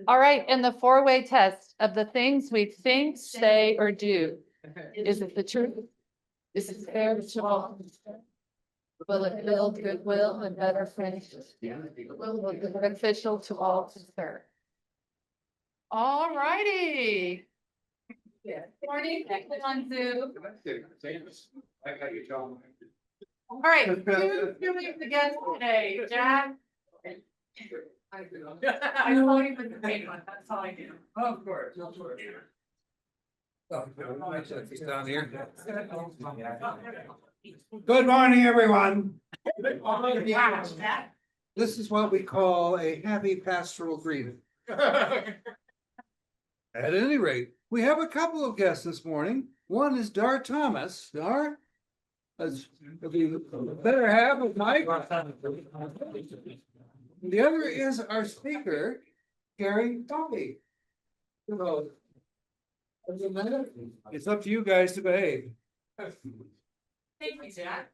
All right, and the four-way test of the things we think, say, or do. Is it the truth? Is it fair to all? Will it build goodwill and better friendships? Will it be beneficial to all concerned? All righty. Morning, everyone on Zoom. I got you, John. All right, who's doing the guest today? Jack? I'm voting with the big one, that's all I do. Of course, of course. Down here. Good morning, everyone. This is what we call a happy pastoral greeting. At any rate, we have a couple of guests this morning. One is Dar Thomas. Dar? As the better half of Mike. The other is our speaker, Gary Duffy. So, it's up to you guys to behave. Thank you, Jack.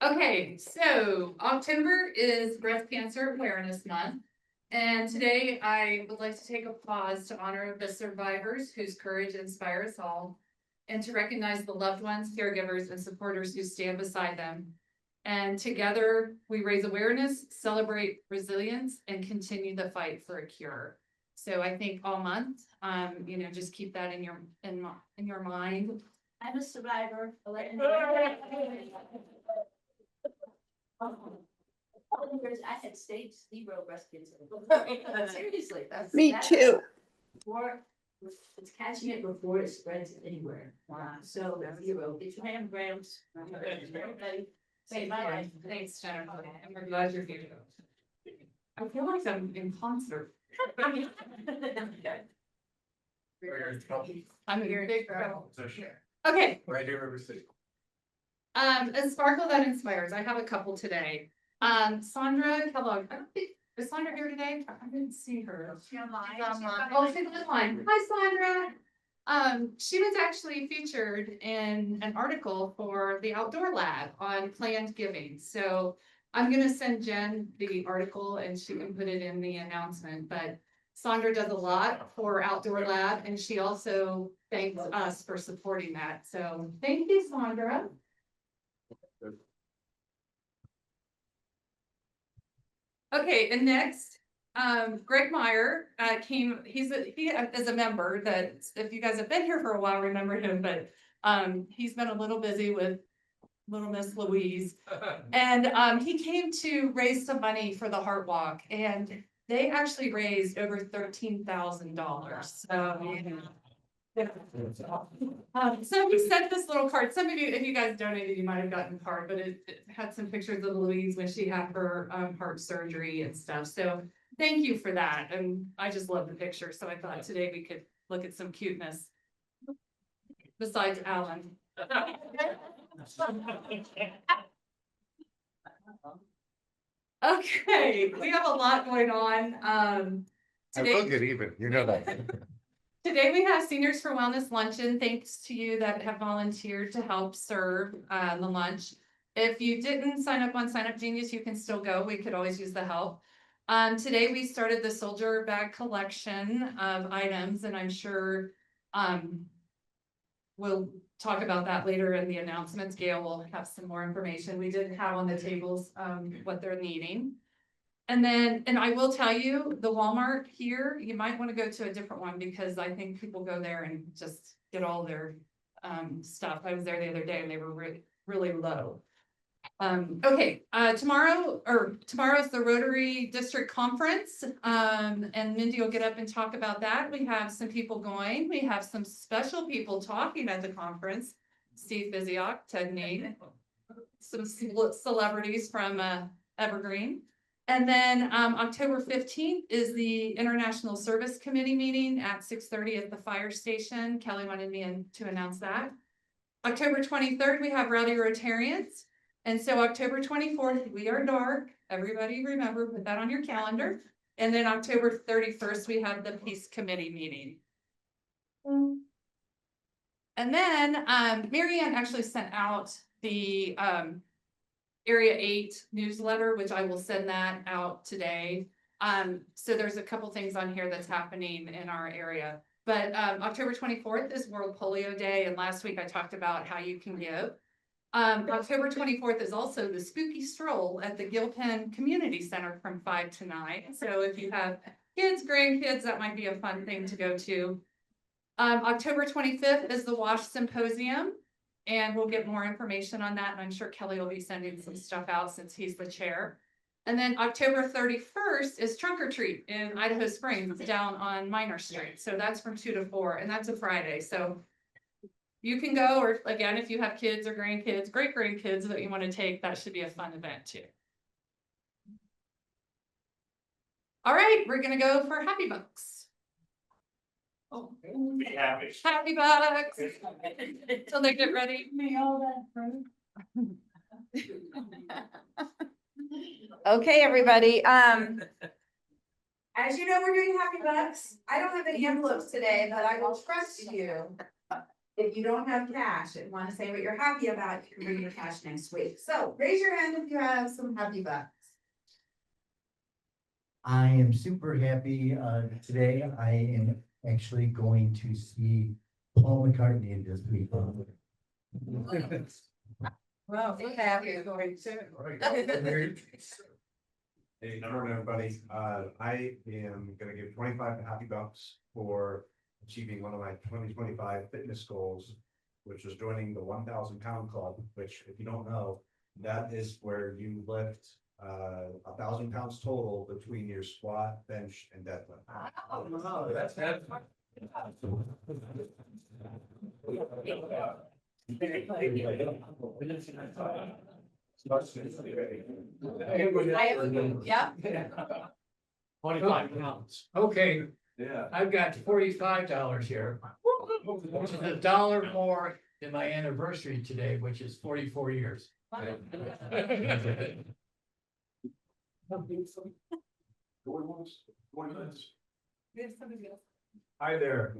Okay, so October is Breast Cancer Awareness Month. And today I would like to take a pause to honor the survivors whose courage inspires us all, and to recognize the loved ones, caregivers, and supporters who stand beside them. And together we raise awareness, celebrate resilience, and continue the fight for a cure. So I think all month, just keep that in your mind. I'm a survivor. I had stage 0 breast cancer. Seriously, that's Me too. Before it's catching it before it spreads anywhere. So 0. Get your mammograms. Everybody, say my life. Thanks, Jennifer. And we're glad you're here. I feel like I'm in concert. I'm in big trouble. Okay. Right here, River City. A sparkle that inspires. I have a couple today. Sandra Kellogg. I don't think, is Sandra here today? I didn't see her. She's online. Oh, she's online. Hi, Sandra. She was actually featured in an article for the Outdoor Lab on planned giving. So I'm gonna send Jen the article and she can put it in the announcement, but Sandra does a lot for Outdoor Lab and she also thanks us for supporting that. So thank you, Sandra. Okay, and next, Greg Meyer he is a member that if you guys have been here for a while, remember him, but he's been a little busy with little Miss Louise. And he came to raise some money for the Heart Walk and they actually raised over $13,000. So we sent this little card. Some of you, if you guys donated, you might have gotten a card, but it had some pictures of Louise when she had her heart surgery and stuff. So thank you for that. And I just love the picture. So I thought today we could look at some cuteness besides Alan. Okay, we have a lot going on. Today, I will get even, you know that. Today we have Seniors for Wellness Luncheon. Thanks to you that have volunteered to help serve the lunch. If you didn't sign up on Sign Up Genius, you can still go. We could always use the help. Today we started the soldier bag collection of items, and I'm sure we'll talk about that later in the announcements. Gail will have some more information. We did have on the tables what they're needing. And I will tell you, the Walmart here, you might want to go to a different one because I think people go there and just get all their stuff. I was there the other day and they were really low. Okay, tomorrow's the Rotary District Conference, and Mindy will get up and talk about that. We have some people going. We have some special people talking at the conference. Steve Biziak, Ted Need, some celebrities from Evergreen. And then October 15th is the International Service Committee meeting at 6:30 at the fire station. Kelly wanted me to announce that. October 23rd, we have Rowdy Rotarians. And so October 24th, we are dark. Everybody remember, put that on your calendar. And then October 31st, we have the Peace Committee meeting. And then Mary Ann actually sent out the Area 8 newsletter, which I will send that out today. So there's a couple things on here that's happening in our area. But October 24th is World Polio Day, and last week I talked about how you can give. October 24th is also the spooky stroll at the Gilpin Community Center from 5 to 9. So if you have kids, grandkids, that might be a fun thing to go to. October 25th is the WASH Symposium, and we'll get more information on that. And I'm sure Kelly will be sending some stuff out since he's the chair. And then October 31st is Trunk or Treat in Idaho Springs down on Minor Street. So that's from 2 to 4, and that's a Friday. So you can go, or again, if you have kids or grandkids, great grandkids that you want to take, that should be a fun event too. All right, we're gonna go for Happy Bucks. Oh, be happy. Happy Bucks. Till they get ready. Okay, everybody, as you know, we're doing Happy Bucks. I don't have any envelopes today, but I will trust you. If you don't have cash and want to say what you're happy about, you can bring your cash next week. So raise your hand if you have some Happy Bucks. I am super happy today. I am actually going to see Paul McCartney this week. Well, we're happy going to. Hey, good morning, everybody. I am gonna give 25 Happy Bucks for achieving one of my 2025 fitness goals, which is joining the 1,000 pound club, which if you don't know, that is where you lift 1,000 pounds total between your squat, bench, and deadlift. Oh, no, that's Yeah. 25 pounds. Okay, I've got $45 here, which is $1 more than my anniversary today, which is 44 years. Hi there.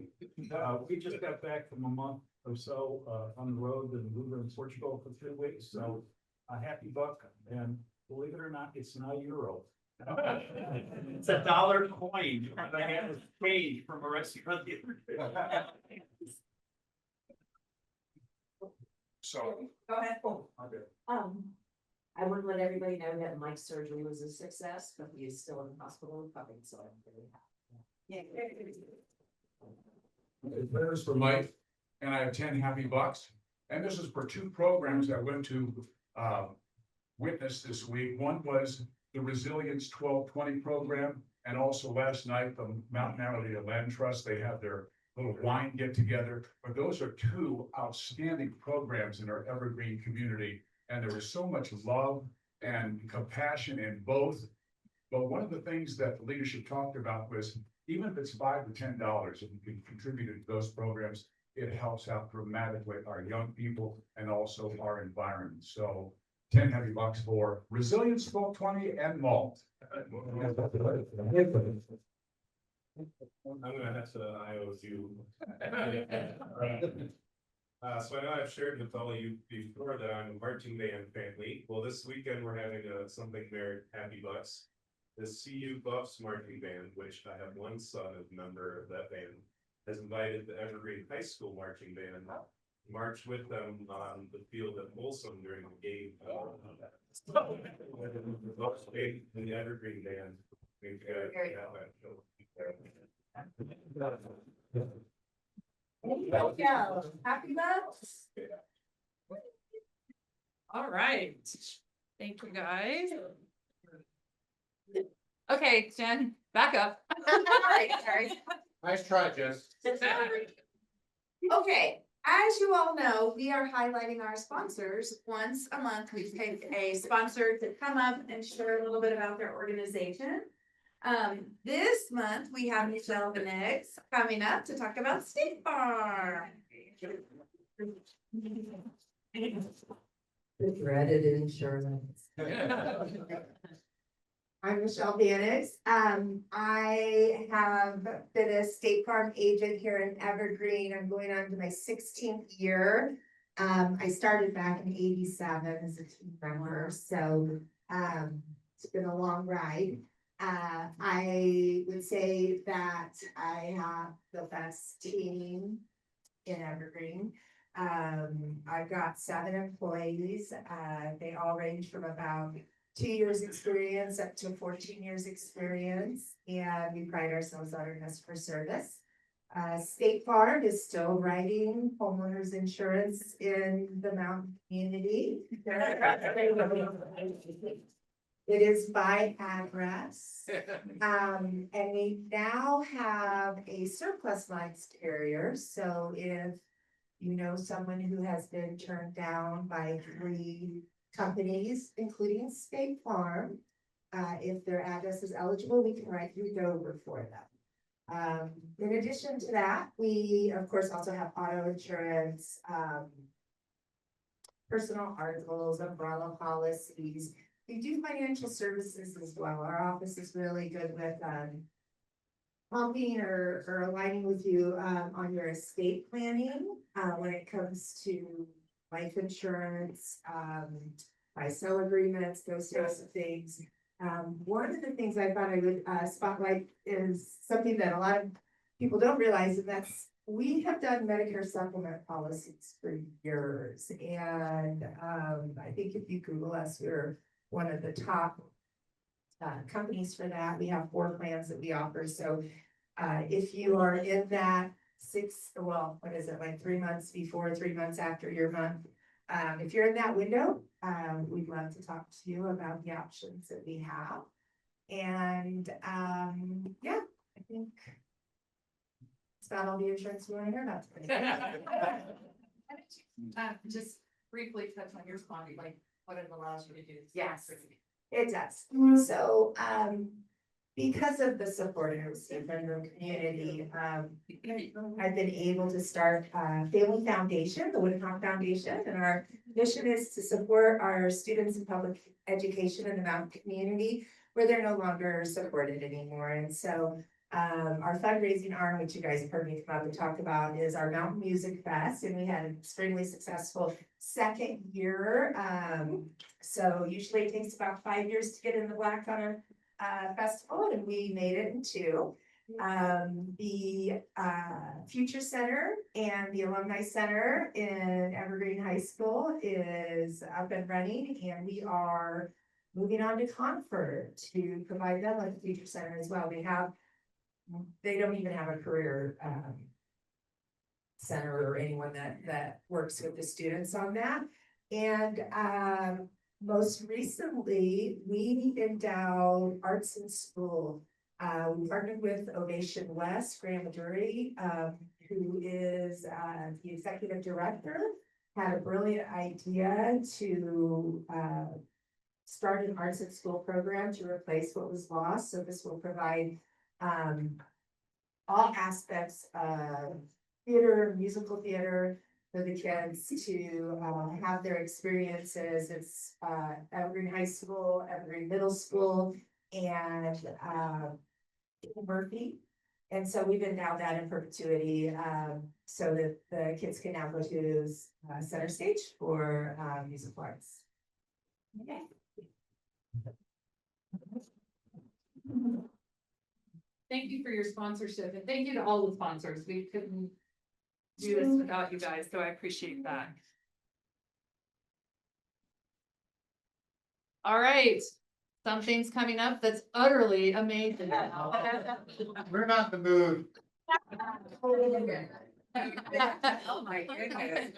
We just got back from a month or so on the road and we were in Portugal for 3 weeks, so a happy buck, and believe it or not, it's not a euro. It's a dollar coin. I had a change from a restaurant the other day. So. Go ahead. Okay. I want to let everybody know that Mike's surgery was a success, but he is still in the hospital recovering, so I'm really happy. This is for Mike, and I have 10 Happy Bucks, and this is for 2 programs that went to witness this week. One was the Resilience 1220 program, and also last night, the Mountain Area Land Trust, they had their little wine get together. But those are 2 outstanding programs in our Evergreen community, and there was so much love and compassion in both. But one of the things that the leadership talked about was, even if it's $5 to $10, if you can contribute to those programs, it helps out dramatically our young people and also our environment. So 10 Happy Bucks for Resilience 1220 and malt. I'm gonna have to IOU. So I know I've shared with all of you before that I'm a marching band family. Well, this weekend we're having something there, Happy Bucks. The CU Buffs marching band, which I have one son as a member of that band, has invited the Evergreen High School marching band to march with them on the field at Folsom during the game. The Buffs band and the Evergreen band. We've got Yeah, Happy Bucks. All right. Thank you, guys. Okay, Jen, back up. Sorry. Nice try, Jess. Okay, as you all know, we are highlighting our sponsors. Once a month, we take a sponsor to come up and share a little bit about their organization. This month, we have Michelle Benex coming up to talk about State Farm. The dreaded insurance. I'm Michelle Benex. I have been a State Farm agent here in Evergreen. I'm going on to my 16th year. I started back in '87 as a team member, so, it's been a long ride. I would say that I have the best team in Evergreen. I've got 7 employees. They all range from about 2 years experience up to 14 years experience, and we pride ourselves on our customer service. State Farm is still writing homeowners insurance in the mountain community. It is by address. And we now have a surplus lines carrier, so if you know someone who has been turned down by 3 companies, including State Farm, if their address is eligible, we can write you over for them. In addition to that, we of course also have auto insurance, personal articles, umbrella policies. We do financial services as well. Our office is really good with, helping or aligning with you, on your estate planning, when it comes to life insurance, buy-sell agreements, those types of things. One of the things I thought I would, spotlight is something that a lot of people don't realize, and that's, we have done Medicare supplement policies for years, and, I think if you Google us, we're one of the top companies for that. We have 4 plans that we offer. So if you are in that 3 months before, 3 months after your month, if you're in that window, we'd love to talk to you about the options that we have. And yeah, I think it's about all the insurance we want to hear about today. Just briefly touch on your spot, like what it allows you to do. Yes. It does. So, because of the support I receive from the community, I've been able to start a family foundation, the Woodhawk Foundation, and our mission is to support our students in public education in the mountain community where they're no longer supported anymore. And so, our fundraising arm, which you guys have heard me come up and talk about, is our Mountain Music Fest, and we had an extremely successful 2nd year. So usually it takes about 5 years to get in the black on a festival, and we made it in 2. The Future Center and the Alumni Center in Evergreen High School is up and running, and we are moving on to Concord to provide them like the Future Center as well. They don't even have a career center or anyone that works with the students on that. And most recently, we endowed Arts in School. We partnered with Ovation West, Graham Maduri, who is the executive director, had a brilliant idea to start an Arts in School program to replace what was lost. So this will provide all aspects of theater, musical theater, for the kids to have their experiences. It's Evergreen High School, Evergreen Middle School, and Murphy. And so we've endowed that in perpetuity, so that the kids can now go to center stage for musical arts. Okay. Thank you for your sponsorship, and thank you to all the sponsors. We couldn't do this without you guys, so I appreciate that. All right, something's coming up that's utterly amazing. We're not in the mood. Oh my goodness.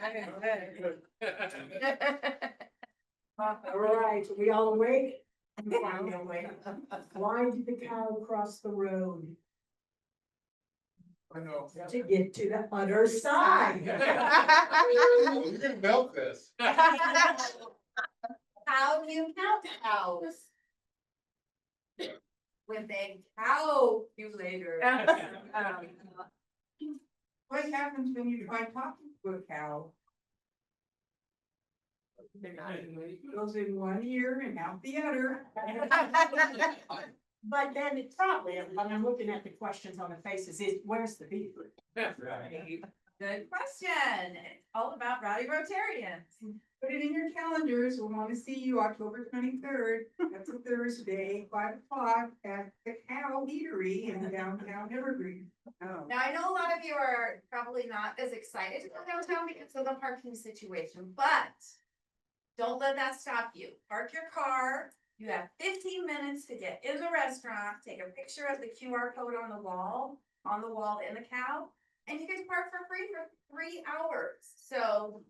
All right, are we all awake? I'm awake. Why did the cow cross the road? I know. To get to the other side. You're gonna milk this. How do you count cows? With a calculator. What happens when you try talking to a cow? It goes in one ear and out the other. But then it's probably, when I'm looking at the questions on the faces, is where's the beef? Good question. It's all about rowdy Rotarians. Put it in your calendars. We want to see you October 23rd. That's a Thursday, 5 o'clock at the Cow Eatery in downtown Evergreen. Oh. Now, I know a lot of you are probably not as excited to go downtown because of the parking situation, but don't let that stop you. Park your car. You have 15 minutes to get in the restaurant, take a picture of the QR code on the wall in the cow, and you can park for free for 3 hours. So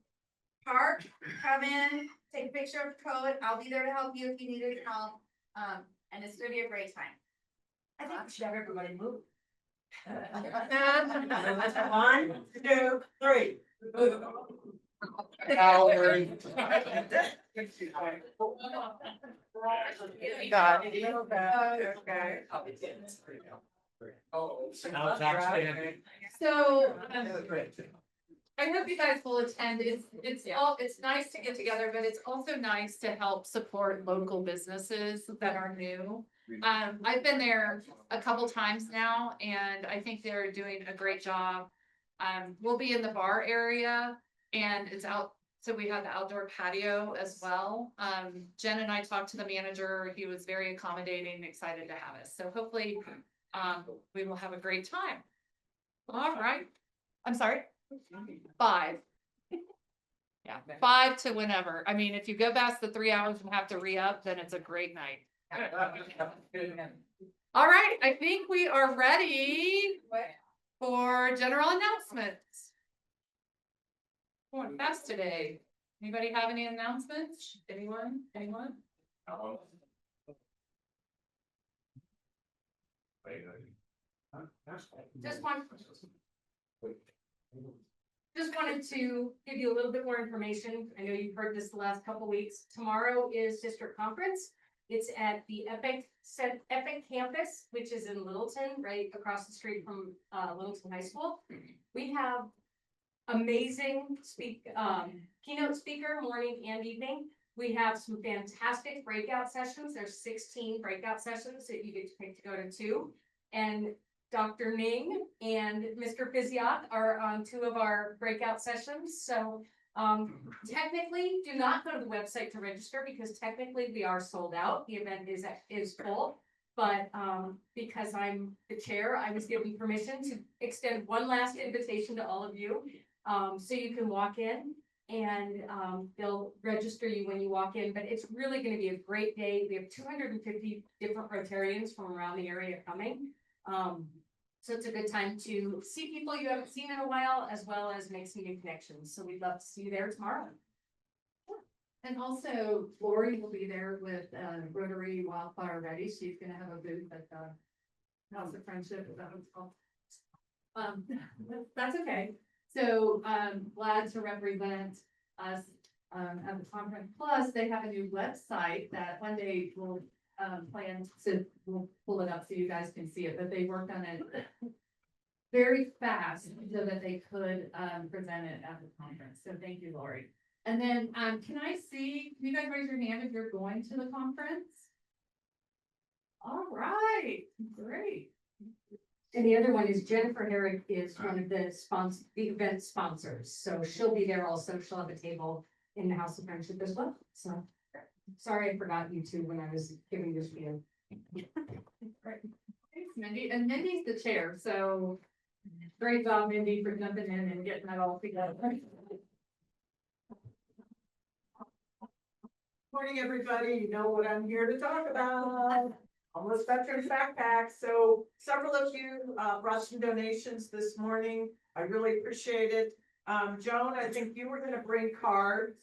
park, come in, take a picture of the code. I'll be there to help you if you need any help. And it's gonna be a great time. I think we should have everybody move. 1, 2, 3. God. Okay. Now it's outstanding. So, I hope you guys will attend. It's nice to get together, but it's also nice to help support local businesses that are new. I've been there a couple times now and I think they're doing a great job. We'll be in the bar area and it's out, so we have the outdoor patio as well. Jen and I talked to the manager. He was very accommodating, excited to have us. So hopefully, we will have a great time. All right. I'm sorry. 5. Yeah, 5 to whenever. I mean, if you go past the 3 hours and have to re-up, then it's a great night. All right, I think we are ready for general announcements. Going fast today. Anybody have any announcements? Anyone? Just wanted to give you a little bit more information. I know you've heard this the last couple weeks. Tomorrow is district conference. It's at the Epic campus, which is in Littleton, right across the street from Littleton High School. We have amazing keynote speaker morning and evening. We have some fantastic breakout sessions. There's 16 breakout sessions that you get to pick to go to 2. And Dr. Ning and Mr. Physiot are on 2 of our breakout sessions. So technically, do not go to the website to register because technically we are sold out. The event is full. But because I'm the chair, I was given permission to extend one last invitation to all of you. So you can walk in and they'll register you when you walk in. But it's really going to be a great day. We have 250 different Rotarians from around the area coming. So it's a good time to see people you haven't seen in a while, as well as make some new connections. So we'd love to see you there tomorrow. And also Lori will be there with Rotary Wildfire Ready. She's gonna have a booth at the House of Friendship, is that what it's called? That's okay. So glad to represent us at the conference. Plus, they have a new website that one day we'll we'll pull it up so you guys can see it, but they worked on it very fast so that they could present it at the conference. So thank you, Lori. And then can you guys raise your hand if you're going to the conference? All right, great. And the other one is Jennifer Herrick is one of the event sponsors. So she'll be there also. She'll have a table in the House of Friendship as well. So sorry I forgot you two when I was giving this view. Right. Thanks, Mindy. And Mindy's the chair, so great job, Mindy, for jumping in and getting that all together. Morning, everybody. You know what I'm here to talk about. Homeless veterans backpacks. So several of you brought some donations this morning. I really appreciate it. Joan, I think you were gonna bring cards.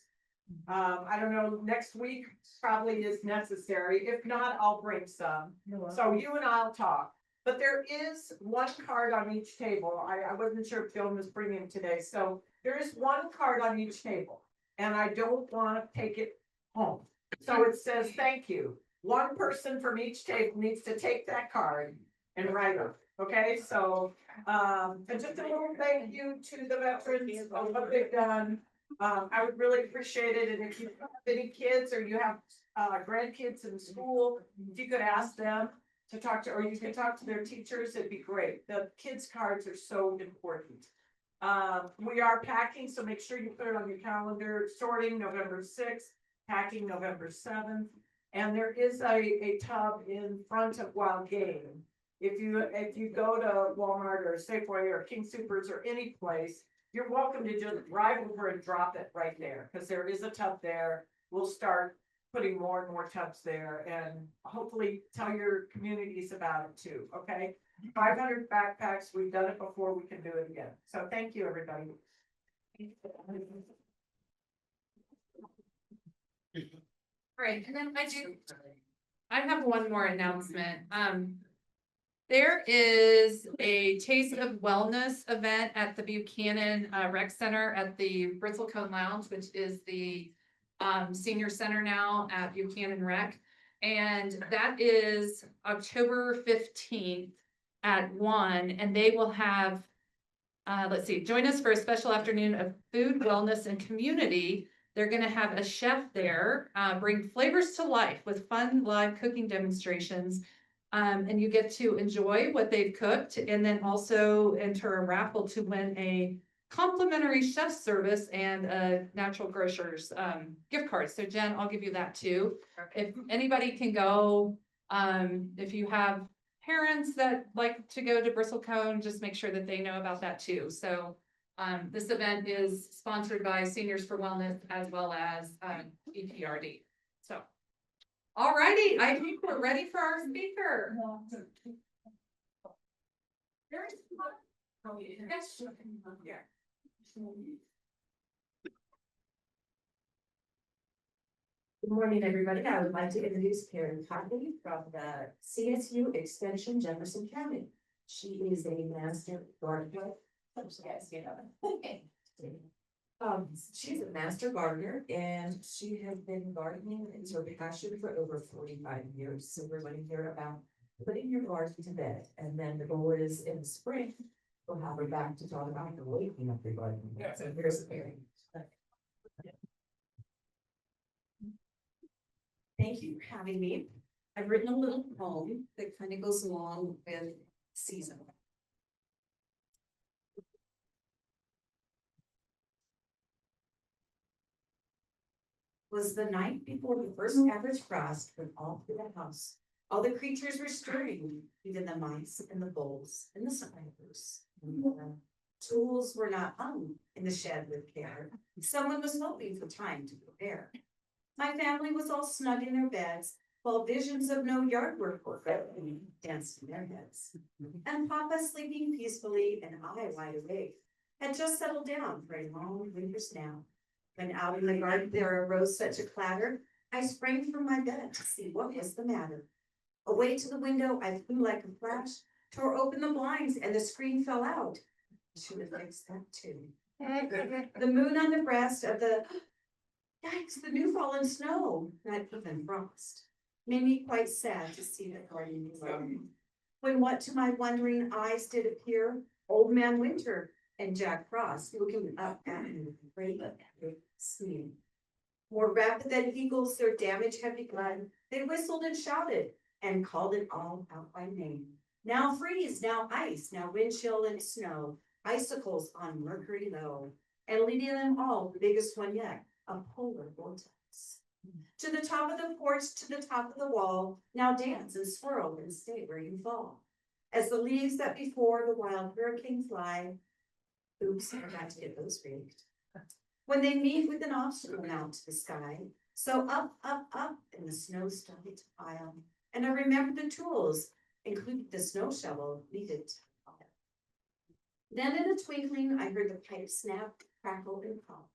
I don't know, next week probably is necessary. If not, I'll bring some. So you and I'll talk. But there is one card on each table. I wasn't sure if Joan was bringing today. So there is one card on each table. And I don't want to take it home. So it says, thank you. One person from each table needs to take that card and write it. Okay, so and just a little thank you to the veterans on what they've done. I would really appreciate it. And if you have any kids or you have grandkids in school, if you could ask them to talk to, or you can talk to their teachers, it'd be great. The kids' cards are so important. We are packing, so make sure you put it on your calendar, sorting November 6th, packing November 7th. And there is a tub in front of Wild Game. If you go to Walmart or Safeway or King Supers or any place, you're welcome to just drive over and drop it right there, because there is a tub there. We'll start putting more and more tubs there, and hopefully tell your communities about it too, okay? 500 backpacks, we've done it before, we can do it again. So thank you, everybody. Right, and then I have one more announcement. There is a Taste of Wellness event at the Buchanan Rec Center at the Bristlecone Lounge, which is the senior center now at Buchanan Rec. And that is October 15th at 1, and they will have, let's see, join us for a special afternoon of food, wellness, and community. They're gonna have a chef there, bring flavors to life with fun live cooking demonstrations. And you get to enjoy what they've cooked, and then also enter a raffle to win a complimentary chef service and a Natural Grocers gift card. So Jen, I'll give you that too. If anybody can go, if you have parents that like to go to Bristlecone, just make sure that they know about that too. So this event is sponsored by Seniors for Wellness as well as EPRD. So, all righty, I think we're ready for our speaker. Good morning, everybody. I would like to introduce Karen Conley from the CSU Extension Jefferson County. She is a master gardener. She's a master gardener and she has been gardening. It's her passion for over 45 years. So we're going to hear about putting your garden to bed. And then the goal is in the spring, we'll have her back to talk about the waking up your garden. So here's Mary. Thank you for having me. I've written a little poem that kind of goes along with season. Was the night before the first average frost went all through the house. All the creatures were stirring, even the mice and the voles and the spiders. The tools were not hung in the shed with care. Someone was hoping for time to prepare. My family was all snug in their beds, while visions of no yard work were danced in their heads. And Papa, sleeping peacefully and I wide awake, had just settled down for a long winter's nap. When out in the garden there arose such a clatter, I sprang from my bed to see what was the matter. Away to the window I flew like a flash, tore open the blinds and the screen fell out. Should have fixed that too. The moon on the breast of the yikes, the new fallen snow, not even frost, made me quite sad to see the garden alone. When what to my wondering eyes did appear, Old Man Winter and Jack Frost looking up at me with a great sneer. More rapid than eagles, their damage had begun. They whistled and shouted and called it all out by name. Now freeze, now ice, now wind chill and snow, icicles on Mercury low, and leading them all, the biggest one yet, a polar vortex. To the top of the porch, to the top of the wall, now dance and swirl and stay where you fall. As the leaves that before the wild hurricane fly, oops, I forgot to get those raked. When they meet with an obstacle mount to the sky, so up, up, up, and the snow started to pile. And I remembered the tools, including the snow shovel needed to pile. Then in a twinkling, I heard the pipe snap, crackle, and pop.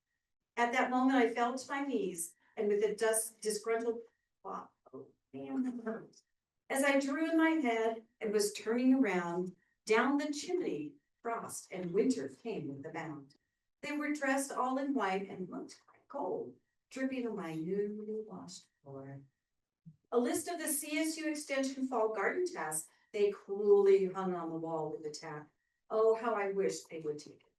At that moment, I fell to my knees, and with a disgruntled plop, oh man, that hurt. As I drew in my head and was turning around, down the chimney, Frost and Winter came with a bound. They were dressed all in white and looked quite cold, dripping on my newly washed floor. A list of the CSU Extension Fall Garden tasks they cruelly hung on the wall with a tack. Oh, how I wish they would take it.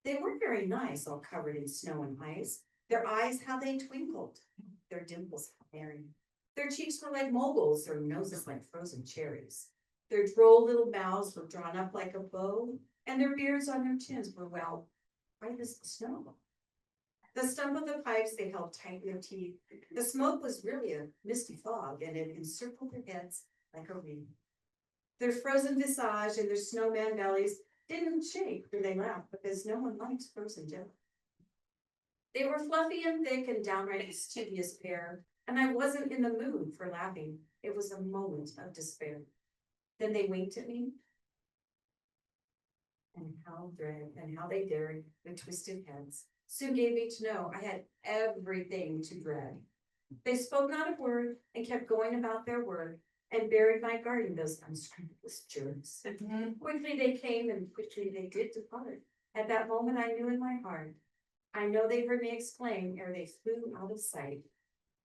They were very nice, all covered in snow and ice. Their eyes, how they twinkled. Their dimples, how merry. Their cheeks were like moguls, their noses like frozen cherries. Their droll little mouths were drawn up like a bow, and their beards on their chins were well, white as the snow. The stump of the pipes they held tight in their teeth. The smoke was really a misty fog, and it encircled their heads like a ring. Their frozen visage and their snowman bellies didn't shake when they laughed, because no one likes frozen jelly. They were fluffy and thick and downright mischievous pair, and I wasn't in the mood for laughing. It was a moment of despair. Then they winked at me. And how they dared with twisted heads. Soon gave me to know I had everything to dread. They spoke not a word and kept going about their work and buried my garden, those unscrupulous jerks. Quickly they came and quickly they did depart. At that moment I knew in my heart, I know they heard me exclaim ere they flew out of sight.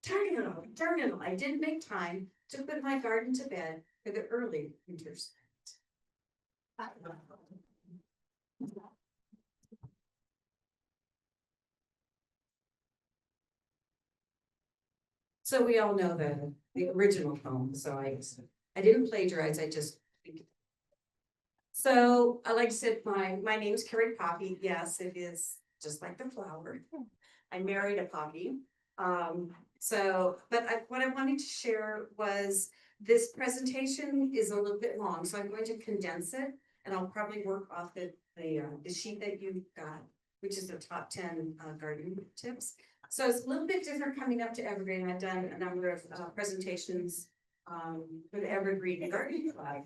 Darn it, I didn't make time to put my garden to bed for the early winter's night. So we all know the original poem, so I didn't plagiarize, I just. So, like I said, my name's Carrie Poppy, yes, it is just like the flower. I married a poppy. What I wanted to share was this presentation is a little bit long, so I'm going to condense it. And I'll probably work off the sheet that you've got, which is the top 10 gardening tips. So it's a little bit different coming up to Evergreen. I've done a number of presentations for the Evergreen Gardening Club.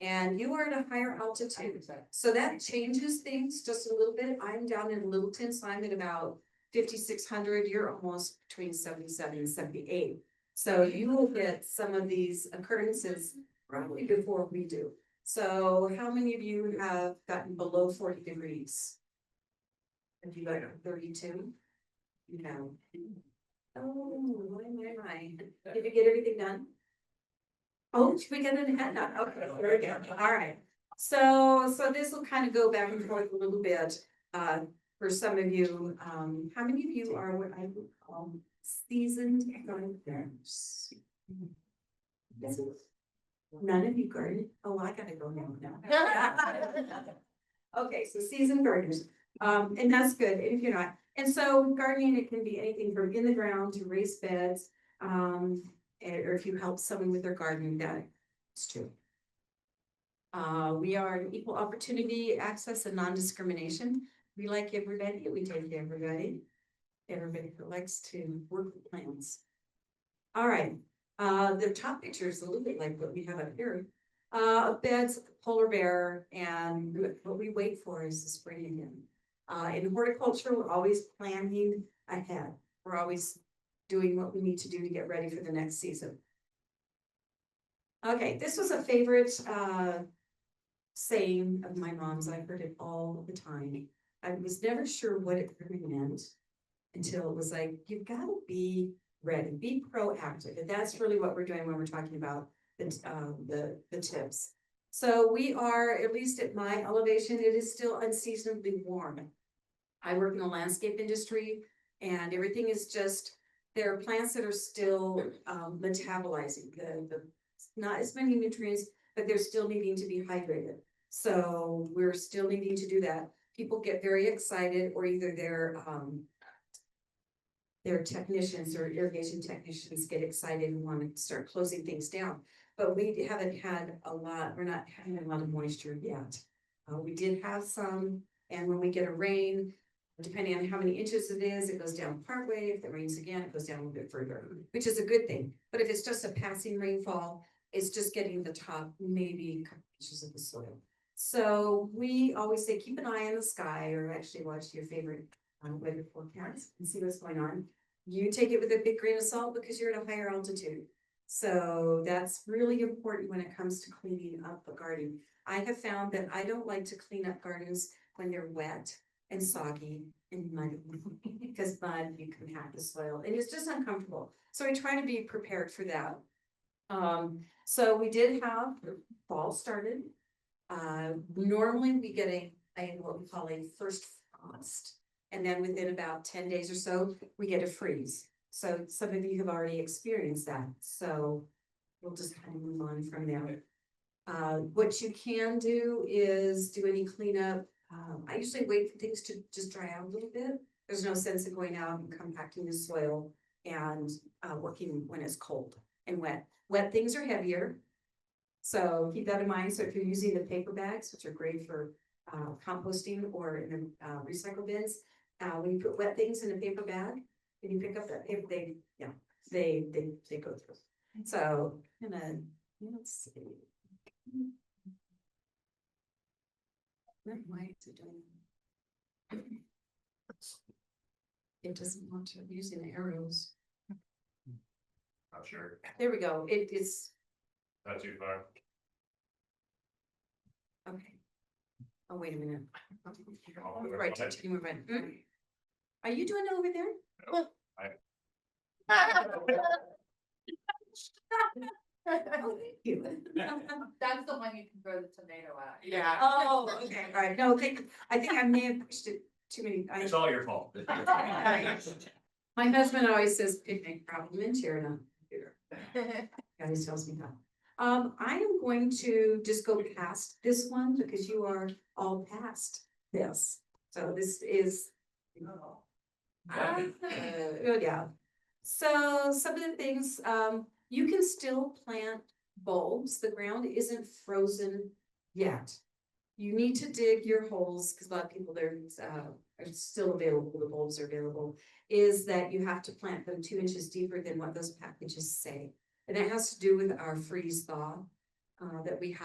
And you are at a higher altitude. So that changes things just a little bit. I'm down in Littleton, so I'm at about 5,600. You're almost between 77 and 78. So you will get some of these occurrences probably before we do. So how many of you have gotten below 40 degrees? Have you got 32? No. Oh, my. Did you get everything done? Oh, we got it done. Okay, very good. All right. So this will kind of go back and forth a little bit. For some of you, how many of you are what I would call seasoned gardeners? None of you garden? Oh, I gotta go now. Okay, so seasoned gardeners, and that's good if you're not. And so gardening, it can be anything from in the ground to raised beds, or if you help someone with their gardening, that's true. We are an equal opportunity, access, and non-discrimination. We like everybody, we take everybody. Everybody who likes to work with plants. All right, the top picture is a little bit like what we have up here. Beds, polar bear, and what we wait for is the spring again. In horticulture, we're always planning ahead. We're always doing what we need to do to get ready for the next season. Okay, this was a favorite saying of my mom's. I heard it all the time. I was never sure what it really meant until it was like, you've got to be ready, be proactive. And that's really what we're doing when we're talking about the tips. So we are, at least at my elevation, it is still unseasonably warm. I work in the landscape industry and everything is just, there are plants that are still metabolizing the not as many nutrients, but they're still needing to be hydrated. So we're still needing to do that. People get very excited, or either their technicians or irrigation technicians get excited and want to start closing things down. But we haven't had a lot, we're not having a lot of moisture yet. We did have some, and when we get a rain, depending on how many inches it is, it goes down partway. If it rains again, it goes down a little bit further, which is a good thing. But if it's just a passing rainfall, it's just getting the top, maybe a couple inches of the soil. So we always say, keep an eye on the sky, or actually watch your favorite weather forecast and see what's going on. You take it with a big grain of salt because you're at a higher altitude. So that's really important when it comes to cleaning up a garden. I have found that I don't like to clean up gardens when they're wet and soggy and muddy, because mud, you can hack the soil and it's just uncomfortable. So I try to be prepared for that. So we did have fall started. Normally we get a what we call a first frost. And then within about 10 days or so, we get a freeze. So some of you have already experienced that. So we'll just kind of move on from there. What you can do is do any cleanup. I usually wait for things to just dry out a little bit. There's no sense in going out and compacting the soil and working when it's cold and wet. Wet things are heavier. So keep that in mind. So if you're using the paper bags, which are great for composting or in the recycle bins, when you put wet things in a paper bag, and you pick up that paper, they go through. So let's see. Why is it doing? It doesn't want to using the arrows. Not sure, There we go. It's not too far. okay. Oh, wait a minute. Oh, Right, okay. continue moving. Are you doing it over there? No, Oh, thank you. That's the one you can throw the tomato at. Yeah. Oh, okay, all right. No, I think I may have pushed it too many. It's all your fault. My husband always says picnic problem in chair, not computer. He always tells me that. I am going to just go past this one because you are all past this. So this is. Yeah. So some of the things, you can still plant bulbs. The ground isn't frozen yet. You need to dig your holes, because a lot of people there are still available, the bulbs are available, is that you have to plant them 2 inches deeper than what those packages say. And that has to do with our freeze thaw that we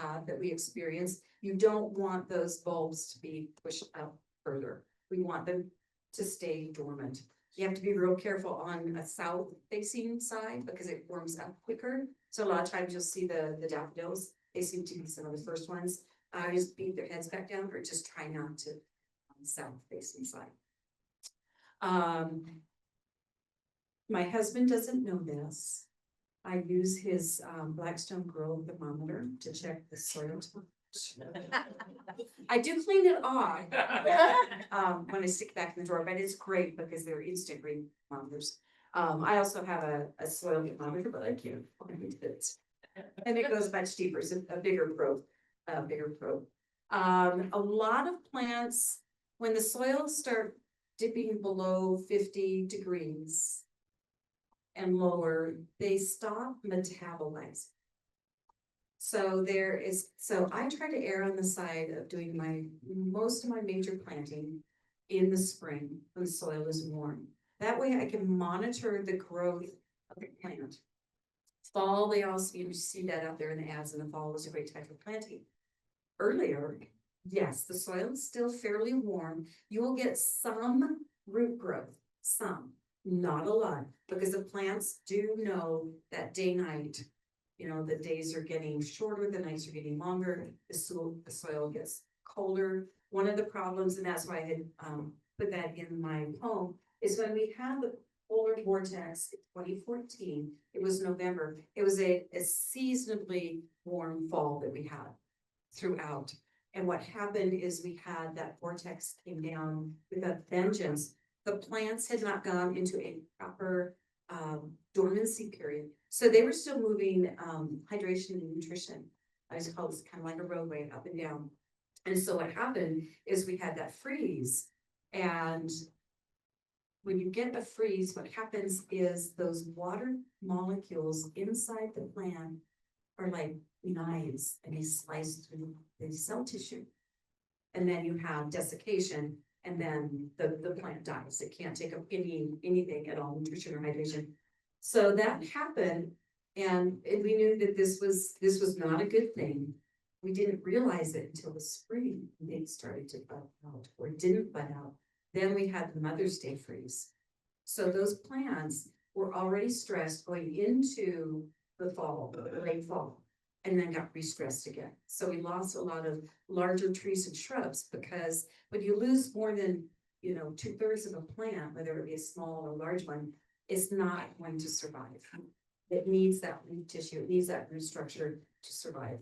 experience. You don't want those bulbs to be pushed up further. We want them to stay dormant. You have to be real careful on a south facing side because it warms up quicker. So a lot of times you'll see the daffodils, they seem to be some of the first ones. Just beat their heads back down or just try not to on the south facing side. My husband doesn't know this. I use his Blackstone Grill thermometer to check the soil temperature. I do clean it off when I stick it back in the drawer, but it's great because they're instant read thermometers. I also have a soil thermometer, but I can't find it. And it goes much deeper, it's a bigger probe. A lot of plants, when the soils start dipping below 50 degrees and lower, they stop metabolizing. So I try to err on the side of doing most of my major planting in the spring when the soil is warm. That way I can monitor the growth of the plant. Fall, they also, you see that out there in the ads, and the fall is a great time for planting. Earlier, yes, the soil is still fairly warm. You will get some root growth, some, not a lot, because the plants do know that day-night, the days are getting shorter, the nights are getting longer, the soil gets colder. One of the problems, and that's why I had put that in my poem, is when we had the polar vortex in 2014, it was November, it was a seasonably warm fall that we had throughout. And what happened is we had that vortex came down with a vengeance. The plants had not gone into a proper dormancy period. So they were still moving hydration and nutrition. I just call this kind of like a roadway up and down. And so what happened is we had that freeze. And when you get a freeze, what happens is those water molecules inside the plant are like knives, and they slice through the cell tissue. And then you have desiccation, and then the plant dies. It can't take up anything at all, nutrition or hydration. So that happened, and we knew that this was not a good thing. We didn't realize it until the spring. They started to bud out or didn't bud out. Then we had the Mother's Day freeze. So those plants were already stressed going into the fall, the late fall, and then got re-stressed again. So we lost a lot of larger trees and shrubs because when you lose more than 2/3 of a plant, whether it be a small or large one, it's not going to survive. It needs that root tissue, it needs that root structure to survive.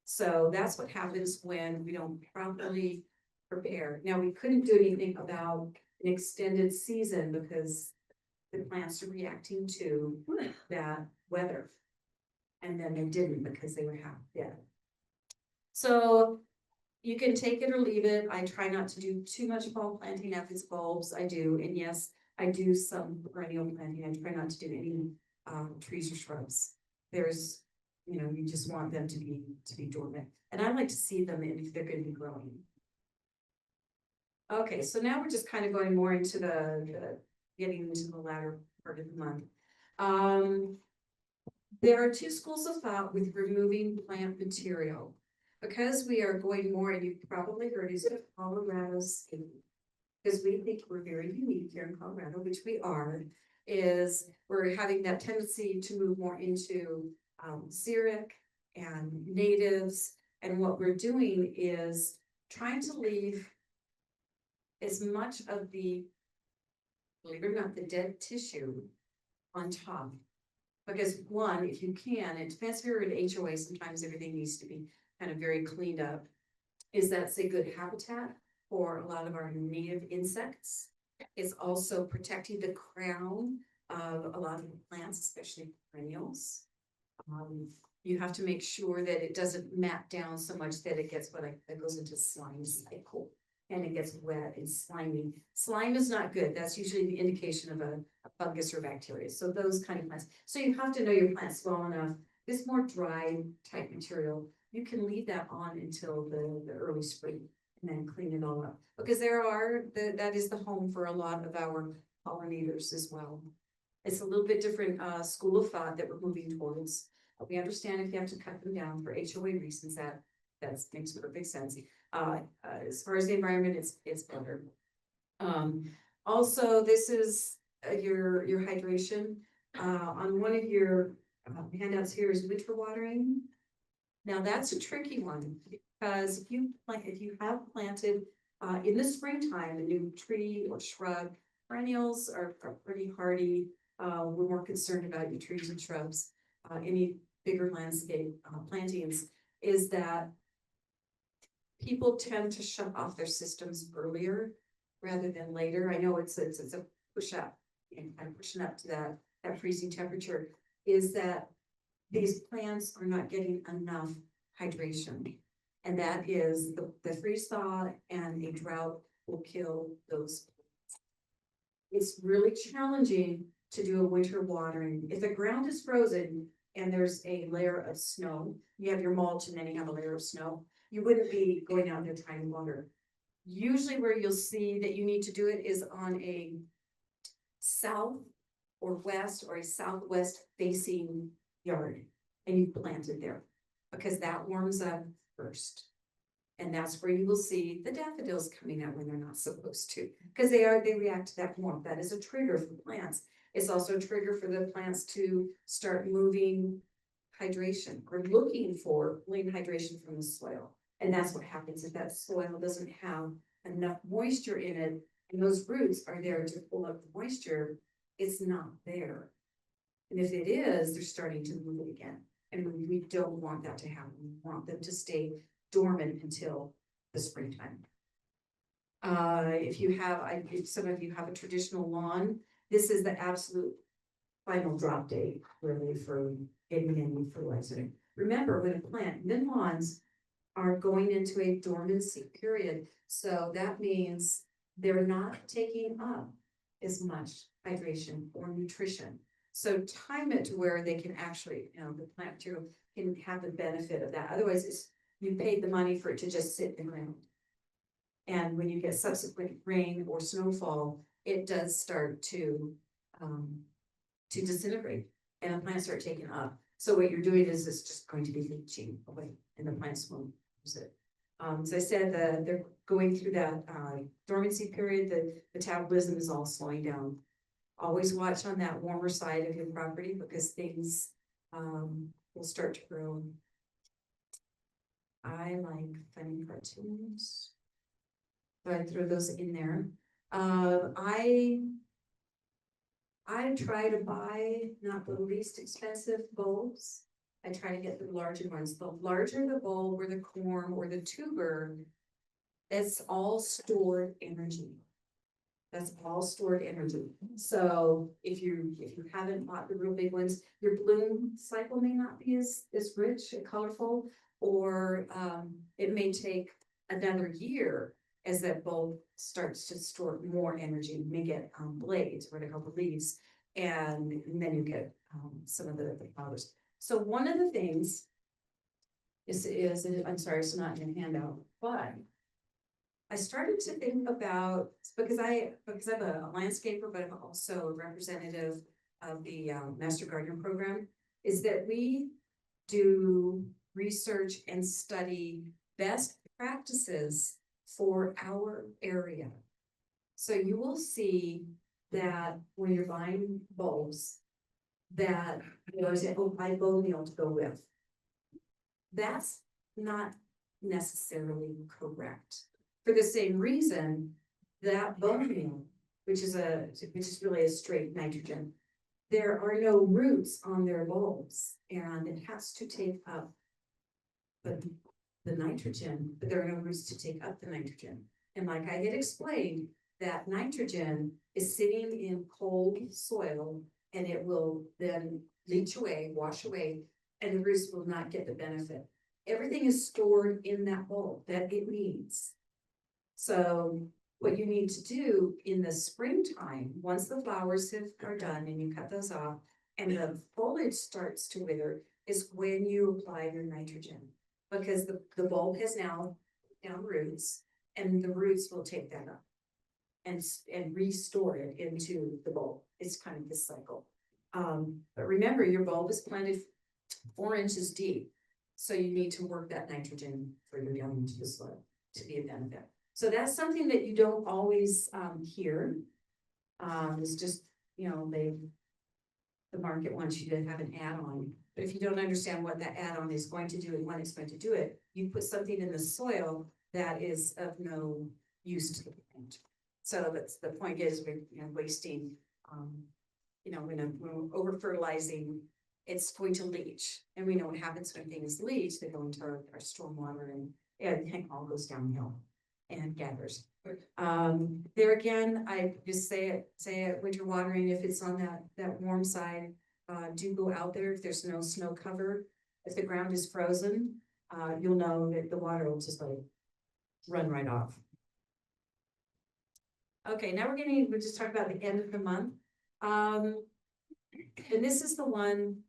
So that's what happens when we don't properly prepare. Now, we couldn't do anything about an extended season because the plants are reacting to that weather. And then they didn't because they were half dead. So you can take it or leave it. I try not to do too much fall planting of its bulbs. I do, and yes, I do some perennial planting. I try not to do any trees or shrubs. There's, you just want them to be dormant. And I like to see them if they're gonna be growing. Okay, so now we're just kind of going more into the getting into the latter part of the month. There are two schools of thought with removing plant material. Because we are going more, and you've probably heard, is Colorado's, because we think we're very unique here in Colorado, which we are, is we're having that tendency to move more into xeric and natives. And what we're doing is trying to leave as much of the, believe it or not, the dead tissue on top. Because one, if you can, it depends if you're an HOA, sometimes everything needs to be kind of very cleaned up. Is that's a good habitat for a lot of our native insects. It's also protecting the crown of a lot of the plants, especially perennials. You have to make sure that it doesn't mat down so much that it gets that goes into slime cycle. And it gets wet and slimy. Slime is not good. That's usually the indication of a fungus or bacteria. So those kind of plants. So you have to know your plants well enough. This more dry type material, you can leave that on until the early spring and then clean it all up. Because that is the home for a lot of our pollinators as well. It's a little bit different school of thought that we're moving towards. We understand if you have to cut them down for HOA reasons, that makes perfect sense. As far as the environment, it's better. Also, this is your hydration. On one of your handouts here is winter watering. Now that's a tricky one because if you have planted in the springtime a new tree or shrub, perennials are pretty hardy. We're more concerned about your trees and shrubs. Any bigger landscape plantings is that people tend to shut off their systems earlier rather than later. I know it's a push up, and I'm pushing up to that freezing temperature, is that these plants are not getting enough hydration. And that is the freeze thaw and a drought will kill those plants. It's really challenging to do a winter watering. If the ground is frozen and there's a layer of snow, you have your mulch and then you have a layer of snow, you wouldn't be going out there trying to water. Usually where you'll see that you need to do it is on a south or west or a southwest facing yard, and you plant it there because that warms up first. And that's where you will see the daffodils coming out when they're not supposed to, because they react to that warmth. That is a trigger for plants. It's also a trigger for the plants to start moving hydration or looking for pulling hydration from the soil. And that's what happens if that soil doesn't have enough moisture in it and those roots are there to pull up the moisture, it's not there. And if it is, they're starting to move it again. And we don't want that to happen. We want them to stay dormant until the springtime. If some of you have a traditional lawn, this is the absolute final drop date really for getting any fertilizer. Remember, when a plant, min lawns are going into a dormancy period. So that means they're not taking up as much hydration or nutrition. So time it to where they can actually, the plant material can have the benefit of that. Otherwise, you paid the money for it to just sit in the ground. And when you get subsequent rain or snowfall, it does start to disintegrate and the plants start taking up. So what you're doing is it's just going to be leaching away and the plants won't use it. As I said, they're going through that dormancy period, the metabolism is all slowing down. Always watch on that warmer side of your property because things will start to grow. I like funny cartoons, so I throw those in there. I try to buy not the least expensive bulbs. I try to get the larger ones. The larger the bulb or the corm or the tuber, it's all stored energy. That's all stored energy. So if you haven't bought the real big ones, your bloom cycle may not be as rich and colorful, Or it may take another year as that bulb starts to store more energy. You may get blades, what I call the leaves, and then you get some of the flowers. So one of the things is, I'm sorry, it's not in the handout, but I started to think about, because I'm a landscaper, but I'm also a representative of the Master Gardener program, is that we do research and study best practices for our area. So you will see that when you're buying bulbs, that, you know, I say, oh, buy bone meal to go with. That's not necessarily correct. For the same reason, that bone meal, which is really a straight nitrogen, there are no roots on their bulbs, and it has to take up the nitrogen, but there are no roots to take up the nitrogen. And like I had explained, that nitrogen is sitting in cold soil, and it will then leach away, wash away, and the roots will not get the benefit. Everything is stored in that bulb that it needs. So what you need to do in the springtime, once the flowers are done and you cut those off and the foliage starts to wither, is when you apply your nitrogen. Because the bulb has now roots, and the roots will take that up and restore it into the bulb. It's kind of this cycle. But remember, your bulb is planted 4 inches deep. So you need to work that nitrogen further down into the soil to be a benefit. So that's something that you don't always hear. It's just, you know, the market wants you to have an add-on. But if you don't understand what that add-on is going to do and when it's going to do it, you put something in the soil that is of no use to the plant. So that's the point is we're wasting, when we're over fertilizing, it's going to leach. And we know what happens when things leach, they go into our stormwater and it all goes downhill and gathers. There again, I just say it, winter watering, if it's on that warm side, do go out there if there's no snow cover. If the ground is frozen, you'll know that the water will just like run right off. Okay, now we'll just talk about the end of the month. And this is the one,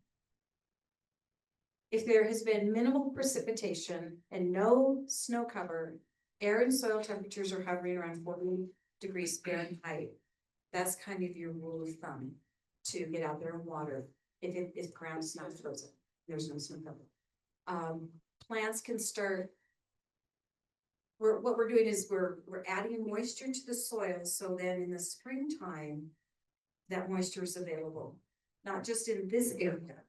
if there has been minimal precipitation and no snow cover, air and soil temperatures are hovering around 40 degrees Fahrenheit. That's kind of your rule of thumb to get out there and water if the ground is not frozen. There's no snow cover. Plants can start. What we're doing is we're adding moisture to the soil, so then in the springtime, that moisture is available, not just in this area,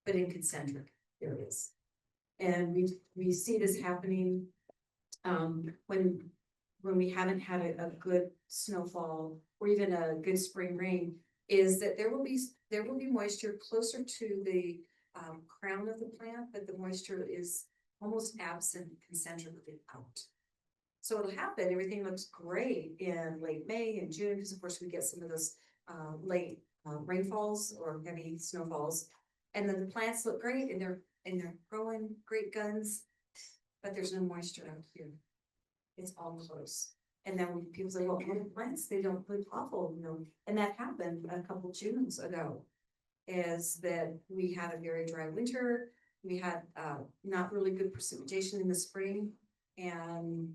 but in concentric areas. And we see this happening when we haven't had a good snowfall or even a good spring rain, is that there will be moisture closer to the crown of the plant, but the moisture is almost absent concentrically out. So it'll happen, everything looks great in late May and June, because of course we get some of those late rainfalls or heavy snowfalls. And then the plants look great and they're growing great guns, but there's no moisture out here. It's all close. And then when people say, well, the plants, they don't look awful, and that happened a couple Junes ago, is that we had a very dry winter. We had not really good precipitation in the spring, and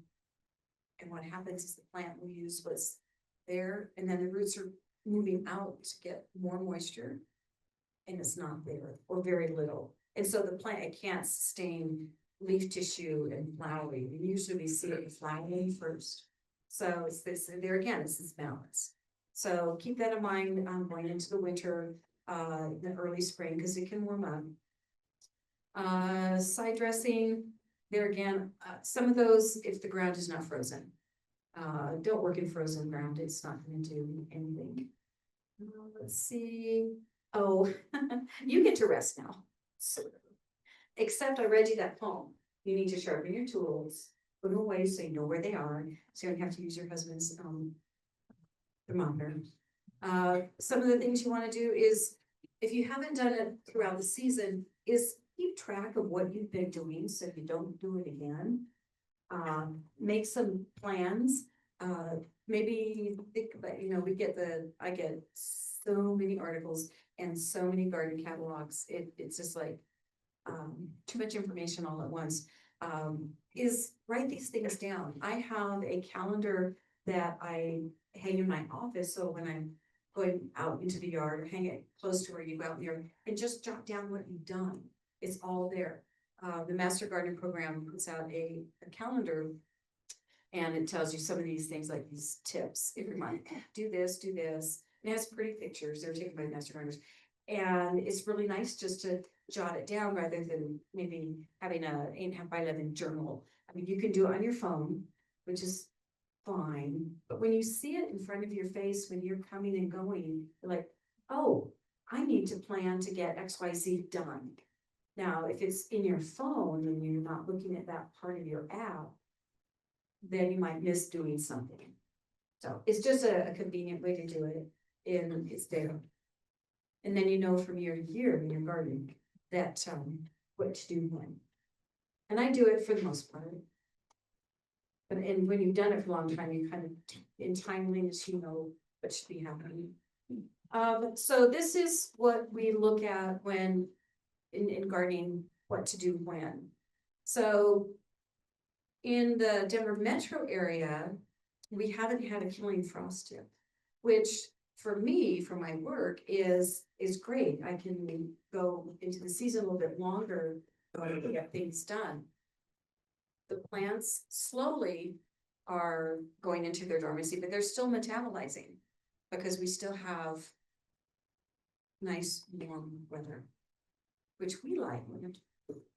what happens is the plant we use was there, and then the roots are moving out to get more moisture, and it's not there, or very little. And so the plant, it can't sustain leaf tissue and flowering. Usually we see it flowering first. So it's this, there again, it's this balance. So keep that in mind going into the winter, the early spring, because it can warm up. Side dressing, there again, some of those, if the ground is not frozen. Don't work in frozen ground, it's not going to do anything. Let's see. Oh, you get to rest now. So, except I read you that poem. You need to sharpen your tools, put them away so you know where they are, so you don't have to use your husband's thermometer. Some of the things you want to do is, if you haven't done it throughout the season, is keep track of what you've been doing, so you don't do it again. Make some plans, maybe think about, we get I get so many articles and so many garden catalogs, it's just like, too much information all at once. Is write these things down. I have a calendar that I hang in my office, so when I'm going out into the yard, hang it close to where you go out in the yard, and just jot down what you've done. It's all there. The Master Gardener Program puts out a calendar, and it tells you some of these things, like these tips every month. Do this, do this. And it has pretty pictures. They're taken by Master Gardeners. And it's really nice just to jot it down rather than maybe having a 8.5 by 11 journal. I mean, you can do it on your phone, which is fine. But when you see it in front of your face, when you're coming and going, you're like, oh, I need to plan to get XYZ done. Now, if it's in your phone and you're not looking at that part of your app, then you might miss doing something. So it's just a convenient way to do it, and it's there. And then you know from year to year in your garden that what to do when. And I do it for the most part. And when you've done it for a long time, you kind of, in timeliness, you know what should be happening. So this is what we look at when in gardening, what to do when. So in the Denver metro area, we haven't had a killing frost yet, which for me, for my work, is great. I can go into the season a little bit longer, to get things done. The plants slowly are going into their dormancy, but they're still metabolizing because we still have nice warm weather, which we like. We have to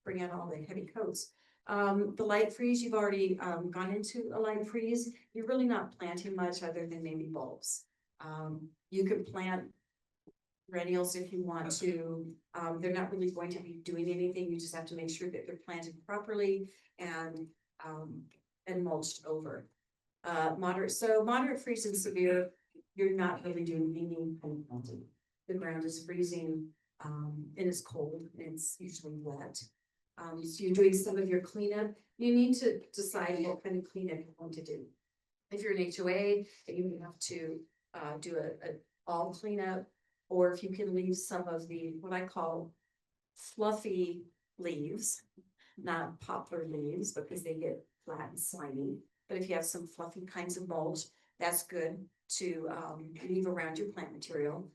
bring out all the heavy coats. The light freeze, you've already gone into a light freeze. You're really not planting much other than maybe bulbs. You could plant perennials if you want to. They're not really going to be doing anything. You just have to make sure that they're planted properly and mulched over. Moderate freeze and severe, you're not really doing any kind of planting. The ground is freezing and it's cold and it's usually wet. So you're doing some of your cleanup. You need to decide what kind of cleanup you want to do. If you're an HOA, you have to do a all cleanup, or if you can leave some of the, what I call fluffy leaves, not poplar leaves because they get flat and slimy. But if you have some fluffy kinds of mulch, that's good to leave around your plant material.